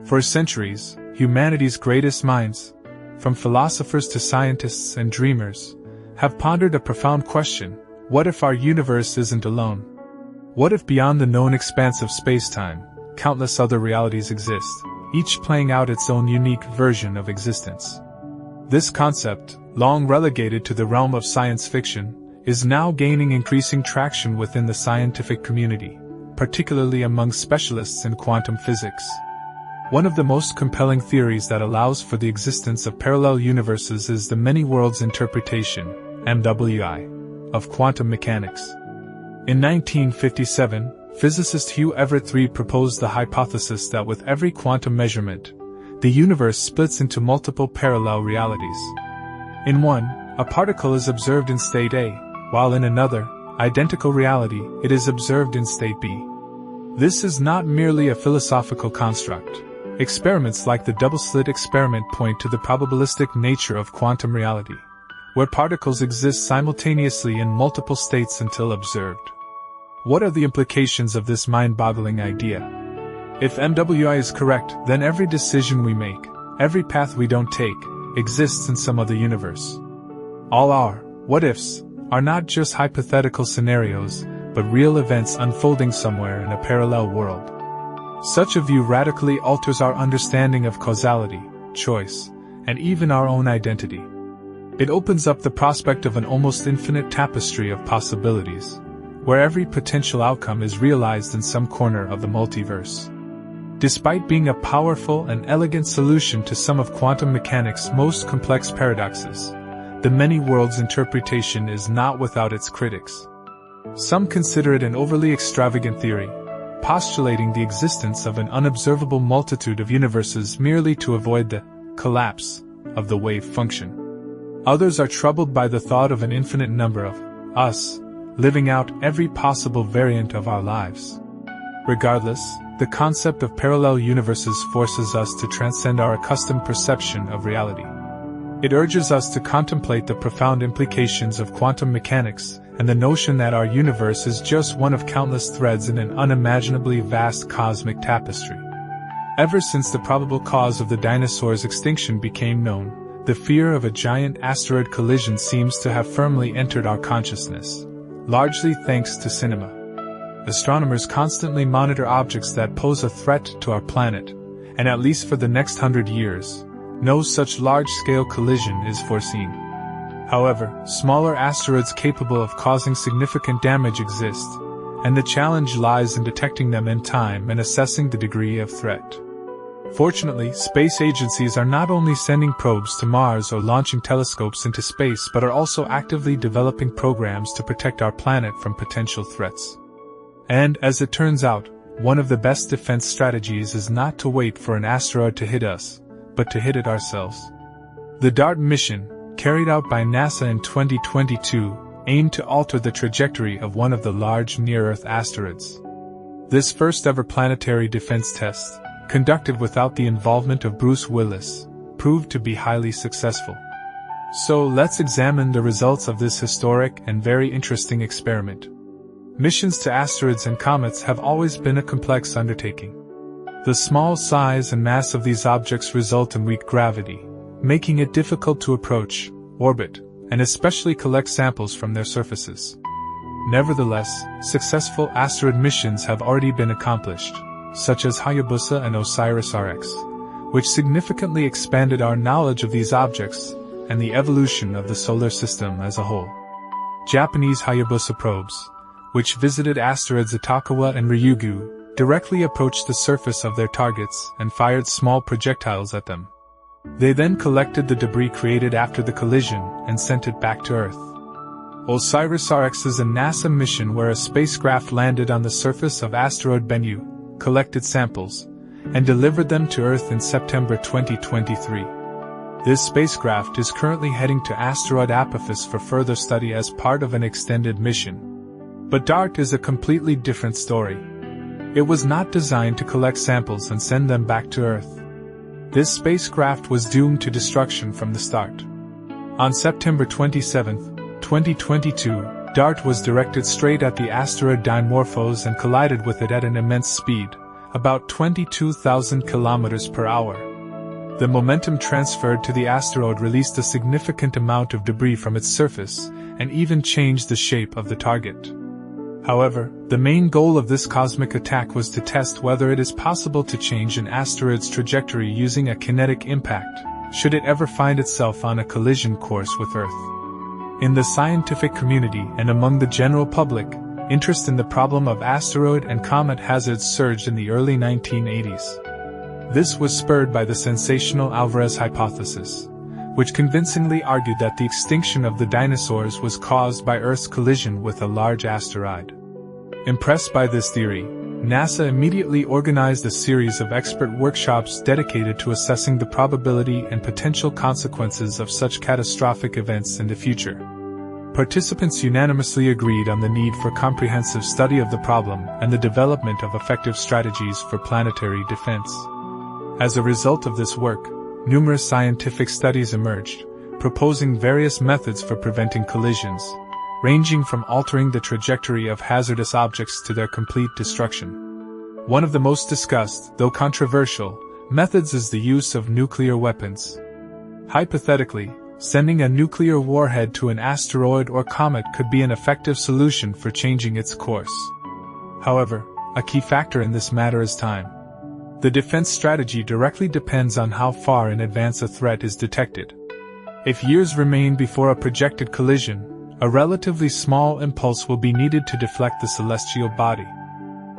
For centuries, humanity's greatest minds, from philosophers to scientists and dreamers, have pondered a profound question: what if our universe isn't alone? What if beyond the known expanse of space-time, countless other realities exist, each playing out its own unique version of existence? This concept, long relegated to the realm of science fiction, is now gaining increasing traction within the scientific community, particularly among specialists in quantum physics. One of the most compelling theories that allows for the existence of parallel universes is the many worlds interpretation, MWI, of quantum mechanics. In 1957, physicist Hugh Everett III proposed the hypothesis that with every quantum measurement, the universe splits into multiple parallel realities. In one, a particle is observed in state A, while in another, identical reality, it is observed in state B. This is not merely a philosophical construct. Experiments like the double-slit experiment point to the probabilistic nature of quantum reality, where particles exist simultaneously in multiple states until observed. What are the implications of this mind-boggling idea? If MWI is correct, then every decision we make, every path we don't take, exists in some other universe. All our what-ifs are not just hypothetical scenarios, but real events unfolding somewhere in a parallel world. Such a view radically alters our understanding of causality, choice, and even our own identity. It opens up the prospect of an almost infinite tapestry of possibilities, where every potential outcome is realized in some corner of the multiverse. Despite being a powerful and elegant solution to some of quantum mechanics' most complex paradoxes, the many worlds interpretation is not without its critics. Some consider it an overly extravagant theory, postulating the existence of an unobservable multitude of universes merely to avoid the collapse of the wave function. Others are troubled by the thought of an infinite number of us living out every possible variant of our lives. Regardless, the concept of parallel universes forces us to transcend our accustomed perception of reality. It urges us to contemplate the profound implications of quantum mechanics and the notion that our universe is just one of countless threads in an unimaginably vast cosmic tapestry. Ever since the probable cause of the dinosaurs' extinction became known, the fear of a giant asteroid collision seems to have firmly entered our consciousness, largely thanks to cinema. Astronomers constantly monitor objects that pose a threat to our planet, and at least for the next 100 years, no such large-scale collision is foreseen. However, smaller asteroids capable of causing significant damage exist, and the challenge lies in detecting them in time and assessing the degree of threat. Fortunately, space agencies are not only sending probes to Mars or launching telescopes into space but are also actively developing programs to protect our planet from potential threats. And, as it turns out, one of the best defense strategies is not to wait for an asteroid to hit us, but to hit it ourselves. The DART mission, carried out by NASA in 2022, aimed to alter the trajectory of one of the large near-Earth asteroids. This first-ever planetary defense test, conducted without the involvement of Bruce Willis, proved to be highly successful. So let's examine the results of this historic and very interesting experiment. Missions to asteroids and comets have always been a complex undertaking. The small size and mass of these objects result in weak gravity, making it difficult to approach, orbit, and especially collect samples from their surfaces. Nevertheless, successful asteroid missions have already been accomplished, such as Hayabusa and OSIRIS-RX, which significantly expanded our knowledge of these objects and the evolution of the solar system as a whole. Japanese Hayabusa probes, which visited asteroids Itokawa and Ryugu, directly approached the surface of their targets and fired small projectiles at them. They then collected the debris created after the collision and sent it back to Earth. OSIRIS-RX is a NASA mission where a spacecraft landed on the surface of asteroid Bennu, collected samples, and delivered them to Earth in September 2023. This spacecraft is currently heading to asteroid Apophis for further study as part of an extended mission. But DART is a completely different story. It was not designed to collect samples and send them back to Earth. This spacecraft was doomed to destruction from the start. On September 27, 2022, DART was directed straight at the asteroid Dimorphos and collided with it at an immense speed, about 22,000 kilometers per hour. The momentum transferred to the asteroid released a significant amount of debris from its surface, and even changed the shape of the target. However, the main goal of this cosmic attack was to test whether it is possible to change an asteroid's trajectory using a kinetic impact, should it ever find itself on a collision course with Earth. In the scientific community and among the general public, interest in the problem of asteroid and comet hazards surged in the early 1980s. This was spurred by the sensational Alvarez hypothesis, which convincingly argued that the extinction of the dinosaurs was caused by Earth's collision with a large asteroid. Impressed by this theory, NASA immediately organized a series of expert workshops dedicated to assessing the probability and potential consequences of such catastrophic events in the future. Participants unanimously agreed on the need for comprehensive study of the problem and the development of effective strategies for planetary defense. As a result of this work, numerous scientific studies emerged, proposing various methods for preventing collisions, ranging from altering the trajectory of hazardous objects to their complete destruction. One of the most discussed, though controversial, methods is the use of nuclear weapons. Hypothetically, sending a nuclear warhead to an asteroid or comet could be an effective solution for changing its course. However, a key factor in this matter is time. The defense strategy directly depends on how far in advance a threat is detected. If years remain before a projected collision, a relatively small impulse will be needed to deflect the celestial body.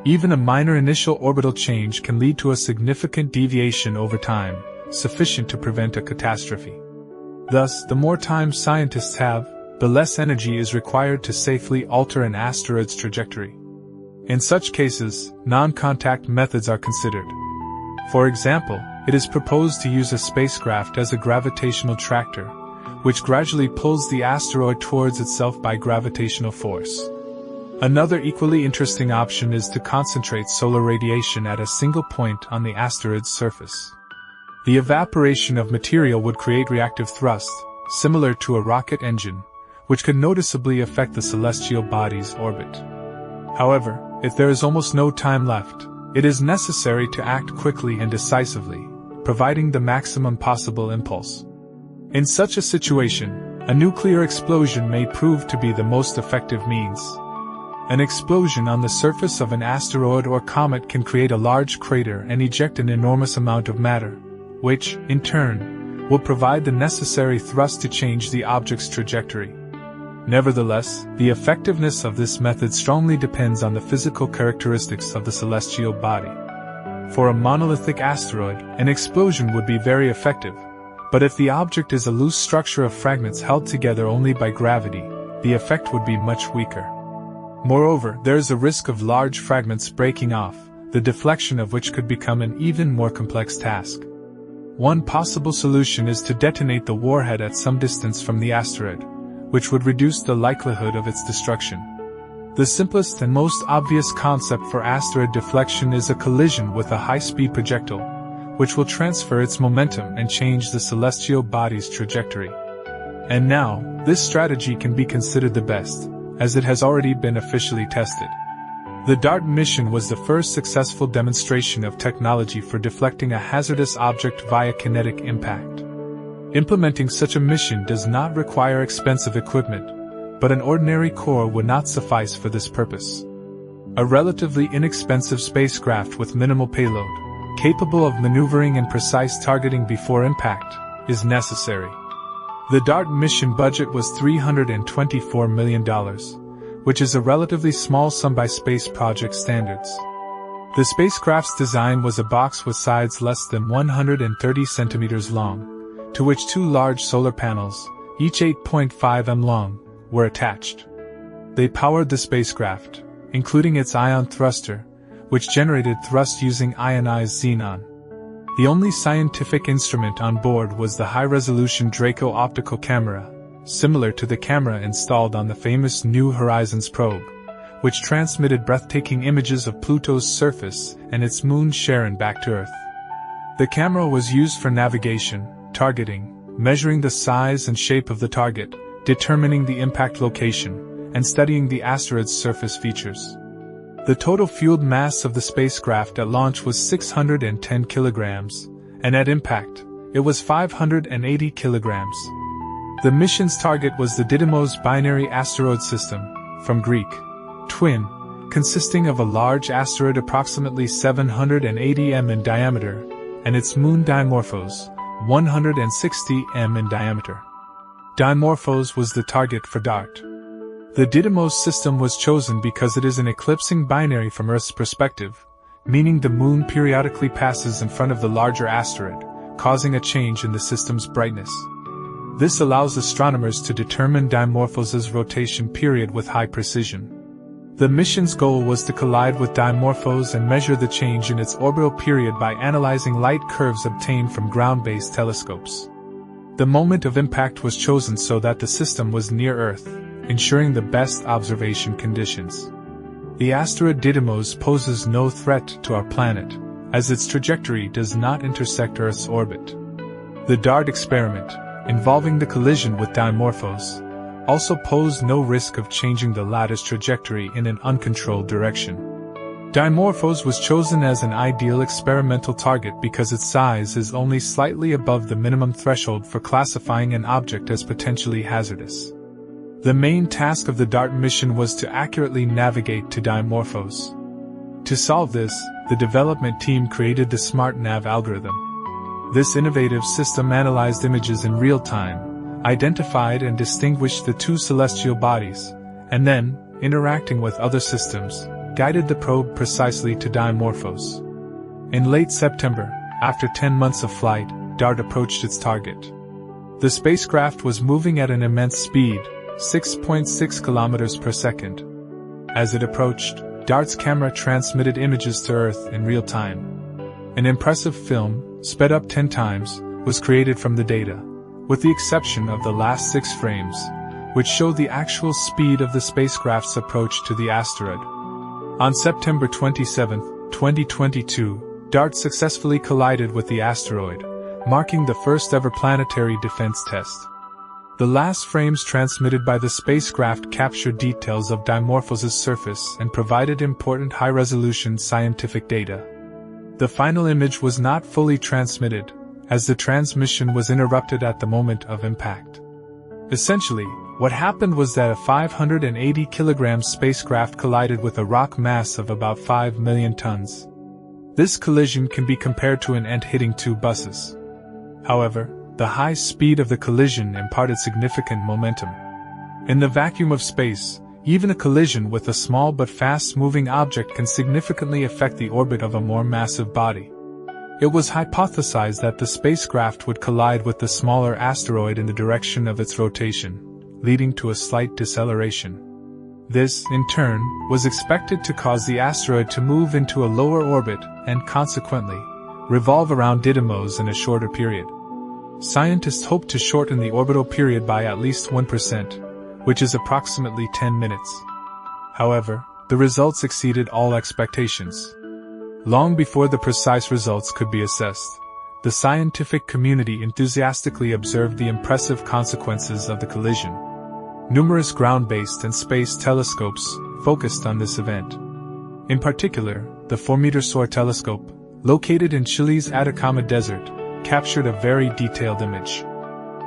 Even a minor initial orbital change can lead to a significant deviation over time, sufficient to prevent a catastrophe. Thus, the more time scientists have, the less energy is required to safely alter an asteroid's trajectory. In such cases, non-contact methods are considered. For example, it is proposed to use a spacecraft as a gravitational tractor, which gradually pulls the asteroid towards itself by gravitational force. Another equally interesting option is to concentrate solar radiation at a single point on the asteroid's surface. The evaporation of material would create reactive thrust, similar to a rocket engine, which could noticeably affect the celestial body's orbit. However, if there is almost no time left, it is necessary to act quickly and decisively, providing the maximum possible impulse. In such a situation, a nuclear explosion may prove to be the most effective means. An explosion on the surface of an asteroid or comet can create a large crater and eject an enormous amount of matter, which, in turn, will provide the necessary thrust to change the object's trajectory. Nevertheless, the effectiveness of this method strongly depends on the physical characteristics of the celestial body. For a monolithic asteroid, an explosion would be very effective, but if the object is a loose structure of fragments held together only by gravity, the effect would be much weaker. Moreover, there is a risk of large fragments breaking off, the deflection of which could become an even more complex task. One possible solution is to detonate the warhead at some distance from the asteroid, which would reduce the likelihood of its destruction. The simplest and most obvious concept for asteroid deflection is a collision with a high-speed projectile, which will transfer its momentum and change the celestial body's trajectory. And now, this strategy can be considered the best, as it has already been officially tested. The DART mission was the first successful demonstration of technology for deflecting a hazardous object via kinetic impact. Implementing such a mission does not require expensive equipment, but an ordinary core would not suffice for this purpose. A relatively inexpensive spacecraft with minimal payload, capable of maneuvering and precise targeting before impact, is necessary. The DART mission budget was $324 million, which is a relatively small sum by space project standards. The spacecraft's design was a box with sides less than 130 centimeters long, to which two large solar panels, each 8.5 m long, were attached. They powered the spacecraft, including its ion thruster, which generated thrust using ionized xenon. The only scientific instrument on board was the high-resolution Draco optical camera, similar to the camera installed on the famous New Horizons probe, which transmitted breathtaking images of Pluto's surface and its moon Charon back to Earth. The camera was used for navigation, targeting, measuring the size and shape of the target, determining the impact location, and studying the asteroid's surface features. The total fueled mass of the spacecraft at launch was 610 kilograms, and at impact, it was 580 kilograms. The mission's target was the Didymos binary asteroid system, from Greek, twin, consisting of a large asteroid approximately 780 m in diameter, and its moon Dimorphos, 160 m in diameter. Dimorphos was the target for DART. The Didymos system was chosen because it is an eclipsing binary from Earth's perspective, meaning the moon periodically passes in front of the larger asteroid, causing a change in the system's brightness. This allows astronomers to determine Dimorphos's rotation period with high precision. The mission's goal was to collide with Dimorphos and measure the change in its orbital period by analyzing light curves obtained from ground-based telescopes. The moment of impact was chosen so that the system was near Earth, ensuring the best observation conditions. The asteroid Didymos poses no threat to our planet, as its trajectory does not intersect Earth's orbit. The DART experiment, involving the collision with Dimorphos, also posed no risk of changing the latter's trajectory in an uncontrolled direction. Dimorphos was chosen as an ideal experimental target because its size is only slightly above the minimum threshold for classifying an object as potentially hazardous. The main task of the DART mission was to accurately navigate to Dimorphos. To solve this, the development team created the SmartNav algorithm. This innovative system analyzed images in real time, identified and distinguished the two celestial bodies, and then, interacting with other systems, guided the probe precisely to Dimorphos. In late September, after 10 months of flight, DART approached its target. The spacecraft was moving at an immense speed, 6.6 kilometers per second. As it approached, DART's camera transmitted images to Earth in real time. An impressive film, sped up 10 times, was created from the data, with the exception of the last 6 frames, which show the actual speed of the spacecraft's approach to the asteroid. On September 27, 2022, DART successfully collided with the asteroid, marking the first ever planetary defense test. The last frames transmitted by the spacecraft captured details of Dimorphos's surface and provided important high-resolution scientific data. The final image was not fully transmitted, as the transmission was interrupted at the moment of impact. Essentially, what happened was that a 580 kilogram spacecraft collided with a rock mass of about 5 million tons. This collision can be compared to an ant hitting 2 buses. However, the high speed of the collision imparted significant momentum. In the vacuum of space, even a collision with a small but fast-moving object can significantly affect the orbit of a more massive body. It was hypothesized that the spacecraft would collide with the smaller asteroid in the direction of its rotation, leading to a slight deceleration. This, in turn, was expected to cause the asteroid to move into a lower orbit and, consequently, revolve around Didymos in a shorter period. Scientists hoped to shorten the orbital period by at least 1%, which is approximately 10 minutes. However, the results exceeded all expectations. Long before the precise results could be assessed, the scientific community enthusiastically observed the impressive consequences of the collision. Numerous ground-based and space telescopes focused on this event. In particular, the 4-meter SOAR telescope, located in Chile's Atacama Desert, captured a very detailed image.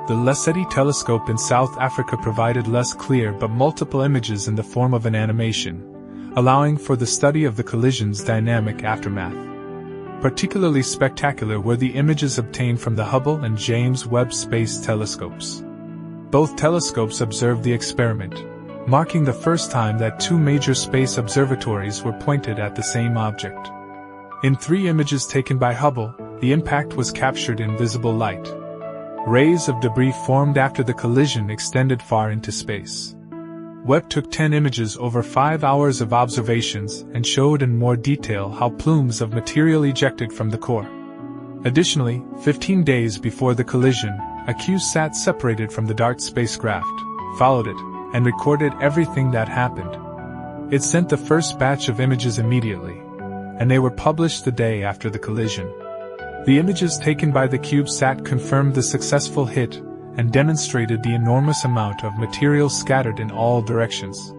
The Lesedi telescope in South Africa provided less clear but multiple images in the form of an animation, allowing for the study of the collision's dynamic aftermath. Particularly spectacular were the images obtained from the Hubble and James Webb Space Telescopes. Both telescopes observed the experiment, marking the first time that 2 major space observatories were pointed at the same object. In 3 images taken by Hubble, the impact was captured in visible light. Rays of debris formed after the collision extended far into space. Webb took 10 images over 5 hours of observations and showed in more detail how plumes of material ejected from the core. Additionally, 15 days before the collision, a CubeSat separated from the DART spacecraft, followed it, and recorded everything that happened. It sent the first batch of images immediately, and they were published the day after the collision. The images taken by the CubeSat confirmed the successful hit and demonstrated the enormous amount of material scattered in all directions.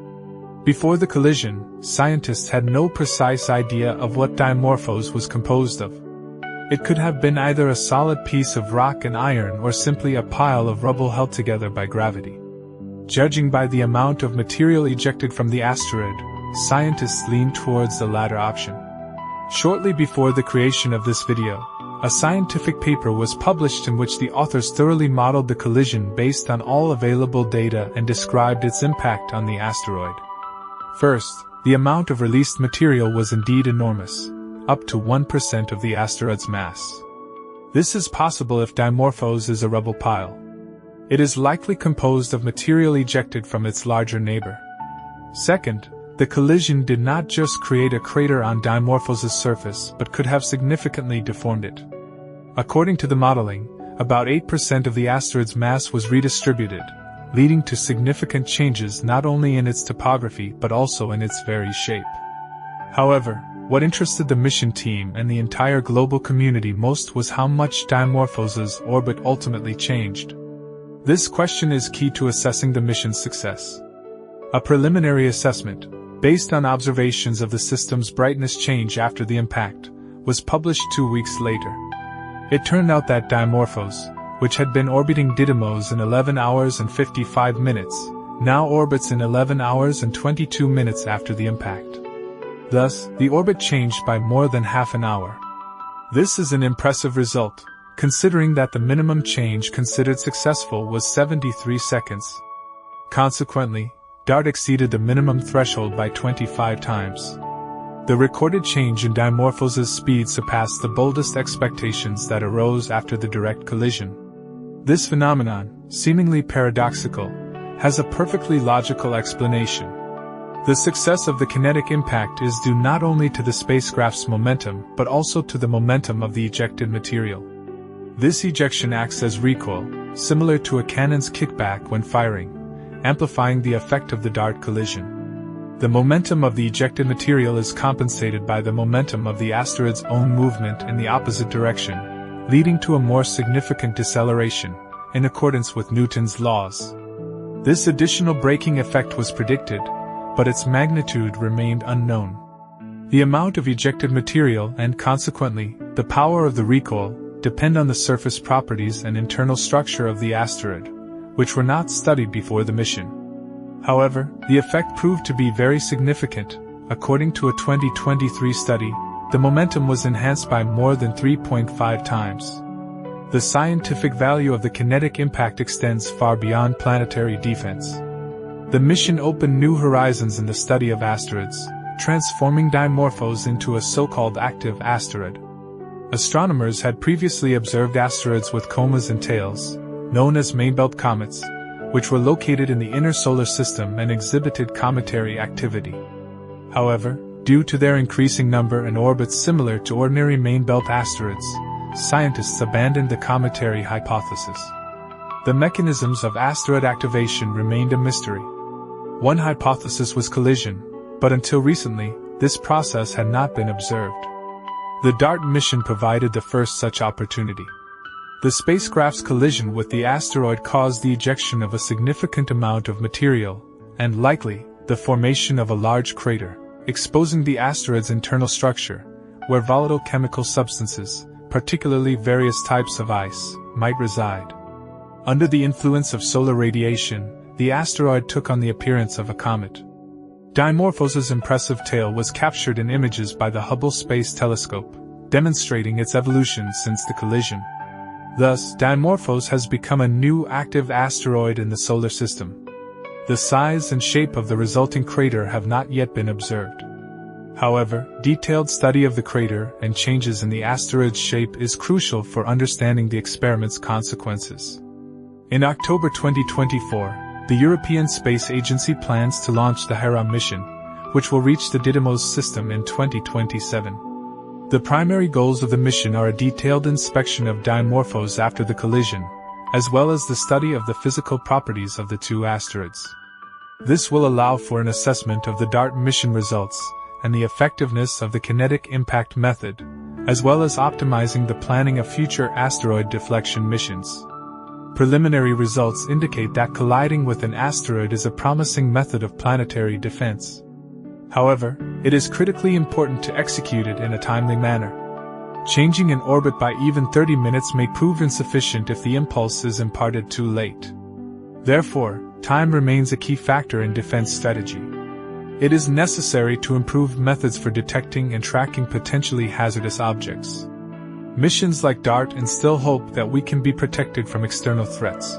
Before the collision, scientists had no precise idea of what Dimorphos was composed of. It could have been either a solid piece of rock and iron or simply a pile of rubble held together by gravity. Judging by the amount of material ejected from the asteroid, scientists leaned towards the latter option. Shortly before the creation of this video, a scientific paper was published in which the authors thoroughly modeled the collision based on all available data and described its impact on the asteroid. First, the amount of released material was indeed enormous, up to 1% of the asteroid's mass. This is possible if Dimorphos is a rubble pile. It is likely composed of material ejected from its larger neighbor. Second, the collision did not just create a crater on Dimorphos' surface but could have significantly deformed it. According to the modeling, about 8% of the asteroid's mass was redistributed, leading to significant changes not only in its topography but also in its very shape. However, what interested the mission team and the entire global community most was how much Dimorphos' orbit ultimately changed. This question is key to assessing the mission's success. A preliminary assessment, based on observations of the system's brightness change after the impact, was published 2 weeks later. It turned out that Dimorphos, which had been orbiting Didymos in 11 hours and 55 minutes, now orbits in 11 hours and 22 minutes after the impact. Thus, the orbit changed by more than half an hour. This is an impressive result, considering that the minimum change considered successful was 73 seconds. Consequently, DART exceeded the minimum threshold by 25 times. The recorded change in Dimorphos' speed surpassed the boldest expectations that arose after the direct collision. This phenomenon, seemingly paradoxical, has a perfectly logical explanation. The success of the kinetic impact is due not only to the spacecraft's momentum but also to the momentum of the ejected material. This ejection acts as recoil, similar to a cannon's kickback when firing, amplifying the effect of the DART collision. The momentum of the ejected material is compensated by the momentum of the asteroid's own movement in the opposite direction, leading to a more significant deceleration, in accordance with Newton's laws. This additional braking effect was predicted, but its magnitude remained unknown. The amount of ejected material and, consequently, the power of the recoil depend on the surface properties and internal structure of the asteroid, which were not studied before the mission. However, the effect proved to be very significant. According to a 2023 study, the momentum was enhanced by more than 3.5 times. The scientific value of the kinetic impact extends far beyond planetary defense. The mission opened new horizons in the study of asteroids, transforming Dimorphos into a so-called active asteroid. Astronomers had previously observed asteroids with comas and tails, known as mainbelt comets, which were located in the inner solar system and exhibited cometary activity. However, due to their increasing number and orbits similar to ordinary mainbelt asteroids, scientists abandoned the cometary hypothesis. The mechanisms of asteroid activation remained a mystery. One hypothesis was collision, but until recently, this process had not been observed. The DART mission provided the first such opportunity. The spacecraft's collision with the asteroid caused the ejection of a significant amount of material, and likely, the formation of a large crater, exposing the asteroid's internal structure, where volatile chemical substances, particularly various types of ice, might reside. Under the influence of solar radiation, the asteroid took on the appearance of a comet. Dimorphos' impressive tail was captured in images by the Hubble Space Telescope, demonstrating its evolution since the collision. Thus, Dimorphos has become a new active asteroid in the solar system. The size and shape of the resulting crater have not yet been observed. However, detailed study of the crater and changes in the asteroid's shape is crucial for understanding the experiment's consequences. In October 2024, the European Space Agency plans to launch the Hera mission, which will reach the Didymos system in 2027. The primary goals of the mission are a detailed inspection of Dimorphos after the collision, as well as the study of the physical properties of the two asteroids. This will allow for an assessment of the DART mission results and the effectiveness of the kinetic impact method, as well as optimizing the planning of future asteroid deflection missions. Preliminary results indicate that colliding with an asteroid is a promising method of planetary defense. However, it is critically important to execute it in a timely manner. Changing in orbit by even 30 minutes may prove insufficient if the impulse is imparted too late. Therefore, time remains a key factor in defense strategy. It is necessary to improve methods for detecting and tracking potentially hazardous objects. Missions like DART instill hope that we can be protected from external threats.